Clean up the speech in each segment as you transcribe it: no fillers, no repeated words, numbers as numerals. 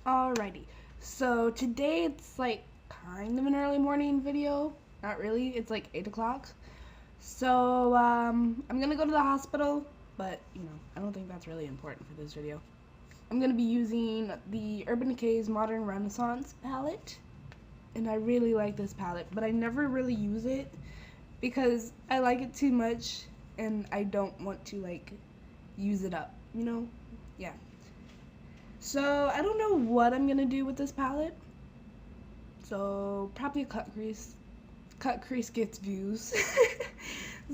Alrighty, so today it's like kind of an early morning video. Not really, it's like 8 o'clock. So I'm gonna go to the hospital, but I don't think that's really important for this video. I'm gonna be using the Urban Decay's Modern Renaissance palette, and I really like this palette, but I never really use it because I like it too much and I don't want to like use it up, Yeah. So I don't know what I'm gonna do with this palette. So probably a cut crease. Cut crease gets views.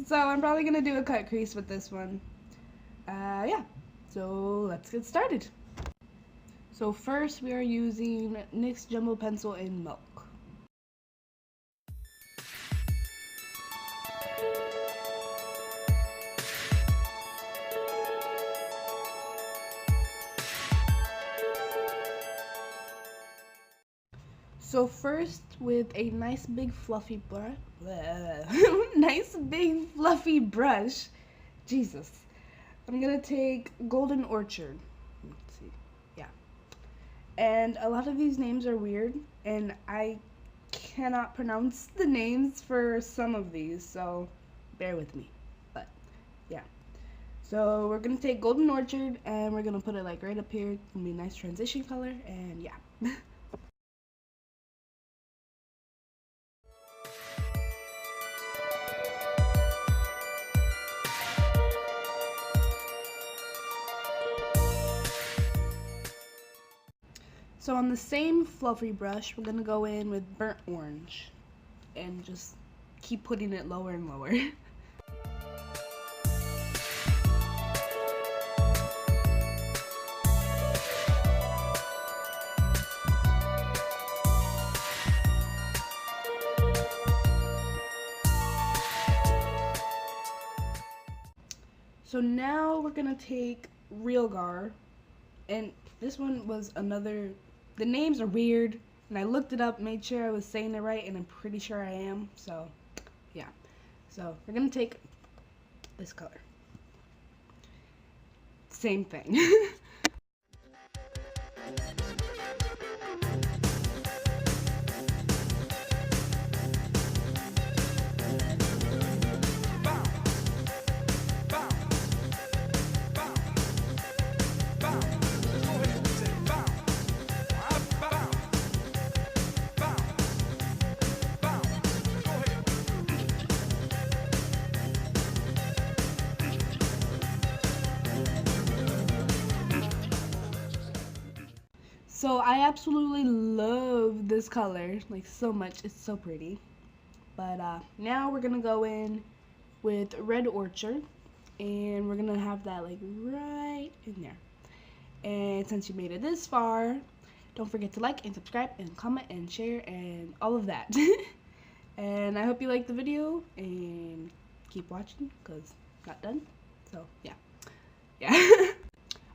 So I'm probably gonna do a cut crease with this one. Yeah. So let's get started. So first we are using NYX Jumbo Pencil in Milk. So first, with a nice big fluffy brush, Jesus, I'm gonna take Golden Orchard. Let's see, yeah. And a lot of these names are weird, and I cannot pronounce the names for some of these, so bear with me. But yeah, so we're gonna take Golden Orchard, and we're gonna put it like right up here. It's gonna be a nice transition color, and yeah. So on the same fluffy brush, we're gonna go in with Burnt Orange and just keep putting it lower and lower. So now we're gonna take Real Gar, and this one was another. The names are weird, and I looked it up, made sure I was saying it right, and I'm pretty sure I am, so yeah. So we're gonna take this color. Same thing. So I absolutely love this color, like so much. It's so pretty. But now we're gonna go in with Red Orchard, and we're gonna have that like right in there. And since you made it this far, don't forget to like and subscribe and comment and share and all of that. And I hope you liked the video and keep watching because not done. So yeah.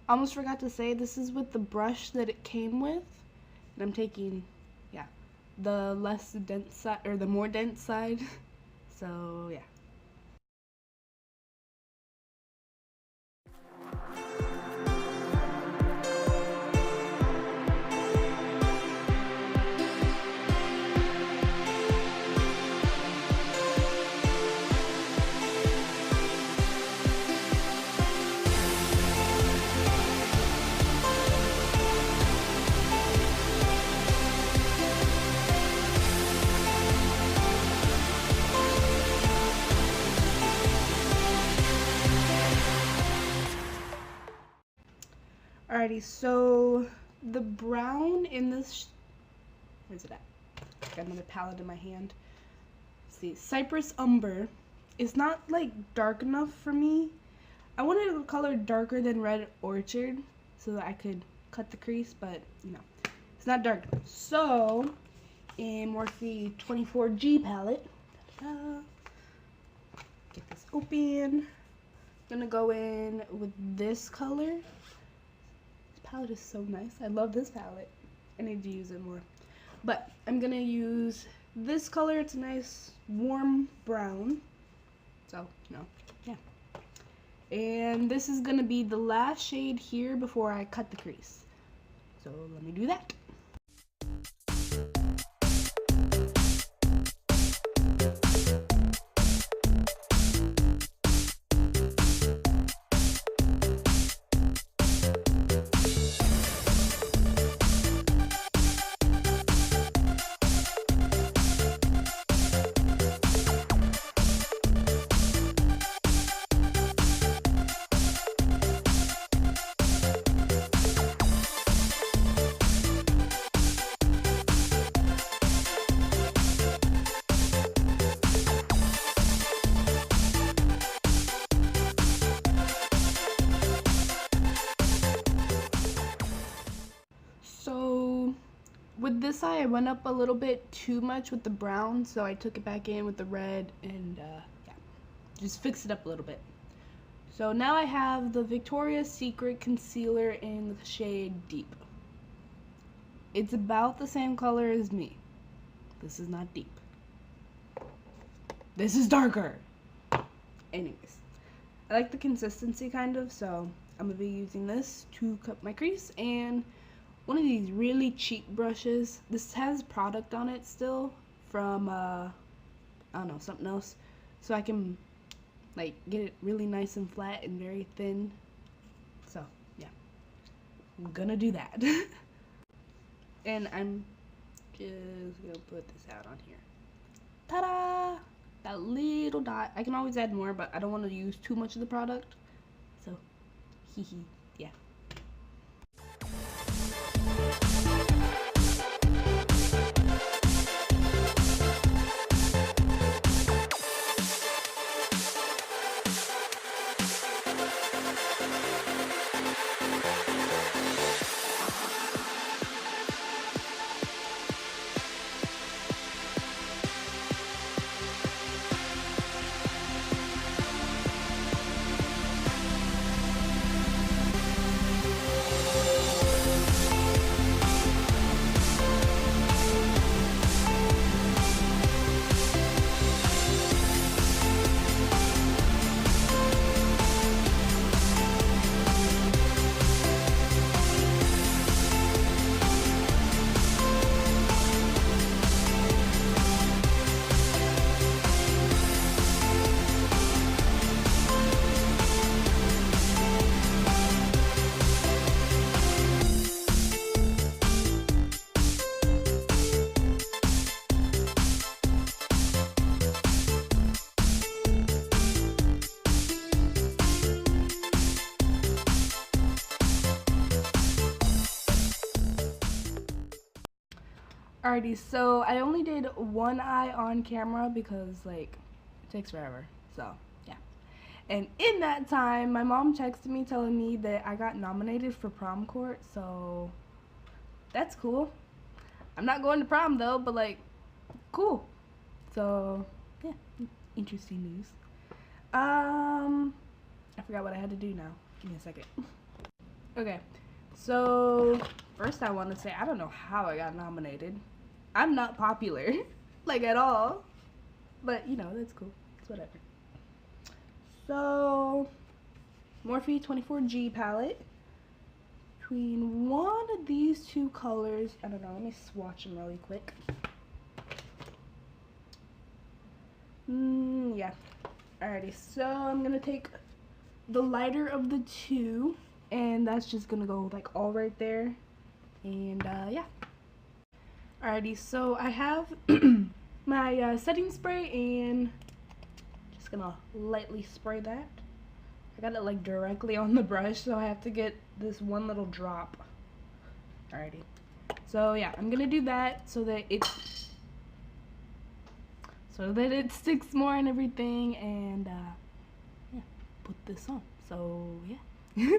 Almost forgot to say, this is with the brush that it came with, and I'm taking, the less dense side, or the more dense side, so yeah. Alrighty, so the brown in this, where's it at? Got another palette in my hand. Let's see, Cypress Umber is not like dark enough for me. I wanted a color darker than Red Orchard so that I could cut the crease, but it's not dark enough. So in Morphe 24G palette, get this open. I'm gonna go in with this color. Palette is so nice. I love this palette. I need to use it more. But I'm gonna use this color. It's a nice warm brown. So, yeah. And this is gonna be the last shade here before I cut the crease. So let me do that. So with this eye, I went up a little bit too much with the brown, so I took it back in with the red and yeah, just fix it up a little bit. So now I have the Victoria's Secret concealer in the shade Deep. It's about the same color as me. This is not deep. This is darker. Anyways, I like the consistency kind of, so I'm gonna be using this to cut my crease, and one of these really cheap brushes. This has product on it still from I don't know, something else, so I can like get it really nice and flat and very thin. So yeah, I'm gonna do that. And I'm just gonna put this out on here. Ta-da! That little dot. I can always add more, but I don't want to use too much of the product, so hee hee. Yeah. Alrighty, so I only did one eye on camera because like it takes forever, so yeah. And in that time, my mom texted me telling me that I got nominated for prom court, so that's cool. I'm not going to prom though, but like, cool. So yeah, interesting news. I forgot what I had to do now. Give me a second. Okay, so first I want to say I don't know how I got nominated. I'm not popular, like at all, but you know, that's cool. It's whatever. So, Morphe 24G palette. Between one of these two colors, I don't know, let me swatch them really quick. Yeah. Alrighty, so I'm gonna take the lighter of the two, and that's just gonna go like all right there, and yeah. Alrighty, so I have my setting spray, and just gonna lightly spray that. I got it like directly on the brush, so I have to get this one little drop. Alrighty, so yeah, I'm gonna do that so that it sticks more and everything, and yeah, put this on. So yeah.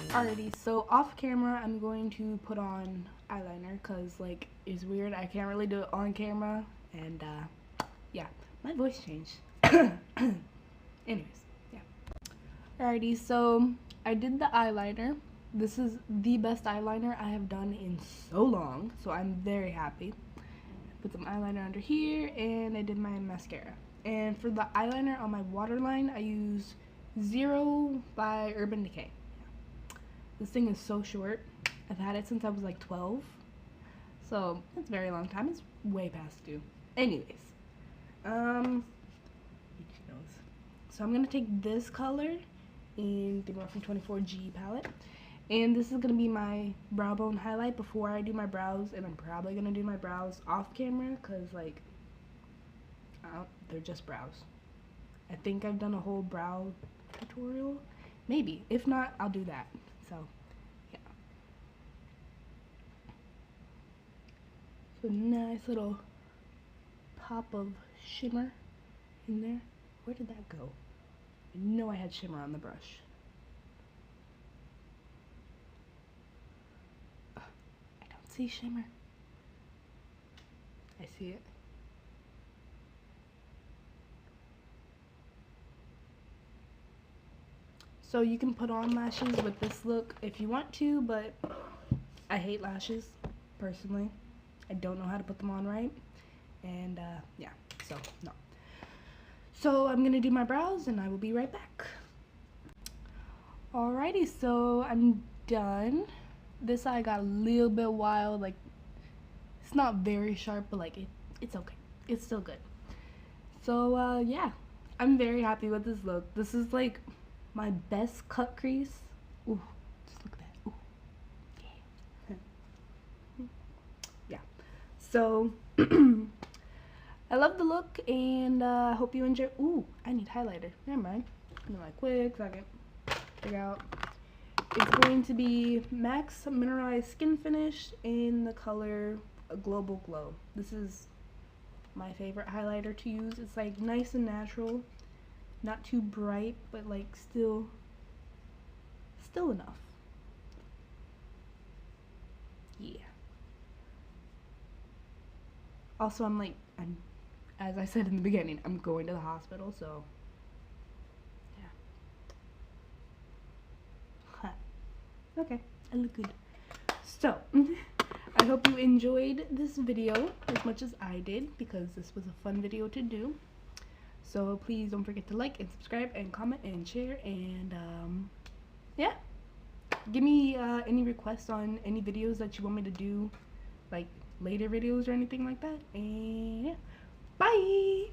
Alrighty, so off camera, I'm going to put on eyeliner because, like, it's weird. I can't really do it on camera, and, yeah, my voice changed. Anyways, yeah. Alrighty, so I did the eyeliner. This is the best eyeliner I have done in so long, so I'm very happy. Put some eyeliner under here, and I did my mascara. And for the eyeliner on my waterline, I use Zero by Urban Decay. This thing is so short. I've had it since I was like 12. So, it's a very long time. It's way past due. Anyways. So I'm going to take this color in the Morphe 24G palette. And this is going to be my brow bone highlight before I do my brows. And I'm probably going to do my brows off camera because, like, they're just brows. I think I've done a whole brow tutorial. Maybe. If not, I'll do that. So, yeah. So, nice little pop of shimmer in there. Where did that go? I know I had shimmer on the brush. I don't see shimmer. I see it. So you can put on lashes with this look if you want to, but I hate lashes, personally. I don't know how to put them on right. And, yeah, so, no. So I'm going to do my brows, and I will be right back. Alrighty, so I'm done. This eye got a little bit wild. Like, it's not very sharp, but, like, it's okay. It's still good. So, yeah. I'm very happy with this look. This is, like, my best cut crease. Ooh, just look at that. Ooh, yeah. Yeah. So, I love the look, and I hope you enjoy. Ooh, I need highlighter. Never mind. Give me like quick second. Figure out. It's going to be Max Mineralized Skin Finish in the color Global Glow. This is my favorite highlighter to use. It's like nice and natural. Not too bright, but like still enough. Yeah. Also, I'm as I said in the beginning, I'm going to the hospital, so yeah. Huh. Okay, I look good. So, I hope you enjoyed this video as much as I did, because this was a fun video to do. So please don't forget to like and subscribe and comment and share, and yeah, give me any requests on any videos that you want me to do, like later videos or anything like that. And yeah, bye.